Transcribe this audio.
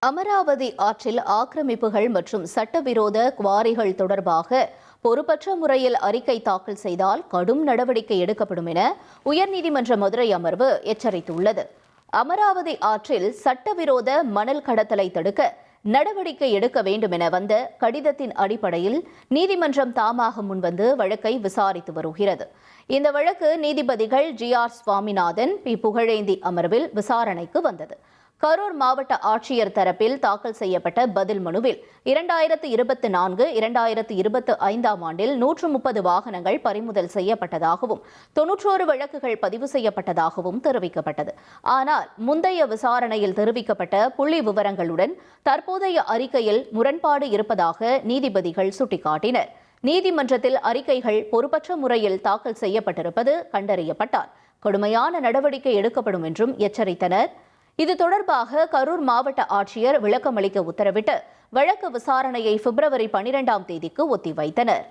அமராவதி ஆற்றில் ஆக்கிரமிப்புகள் மற்றும் சட்டவிரோத குவாரிகள் தொடர்பாக பொறுப்பற்ற முறையில் அறிக்கை தாக்கல் செய்தால் கடும் நடவடிக்கை எடுக்கப்படும் என உயர்நீதிமன்ற மதுரை அமர்வு எச்சரித்துள்ளது. அமராவதி ஆற்றில் சட்டவிரோத மணல் கடத்தலை தடுக்க நடவடிக்கை எடுக்க வேண்டும் என வந்த கடிதத்தின் அடிப்படையில் நீதிமன்றம் தாமாக முன்வந்து வழக்கை விசாரித்து வருகிறது. இந்த வழக்கு நீதிபதிகள் ஜி.ஆர். சுவாமிநாதன், பி. புகழேந்தி அமர்வில் விசாரணைக்கு வந்தது. கரூர் மாவட்ட ஆட்சியர் தரப்பில் தாக்கல் செய்யப்பட்ட பதில் மனுவில் 2024, 2025 ஆண்டில் 130 வாகனங்கள் பறிமுதல் செய்யப்பட்டதாகவும் 91 வழக்குகள் பதிவு செய்யப்பட்டதாகவும் தெரிவிக்கப்பட்டது. ஆனால் முந்தைய விசாரணையில் தெரிவிக்கப்பட்ட புள்ளி விவரங்களுடன் தற்போதைய அறிக்கையில் முரண்பாடு இருப்பதாக நீதிபதிகள் சுட்டிக்காட்டினர். நீதிமன்றத்தில் அறிக்கைகள் பொறுப்பற்ற முறையில் தாக்கல் செய்யப்பட்டிருப்பது கண்டறியப்பட்டால் கடுமையான நடவடிக்கை எடுக்கப்படும் என்றும் எச்சரித்தனர். இது தொடர்பாக கரூர் மாவட்ட ஆட்சியர் விளக்கமளிக்க உத்தரவிட்டு வழக்கு விசாரணையை பிப்ரவரி 12ஆம் தேதிக்கு ஒத்திவைத்தனர்.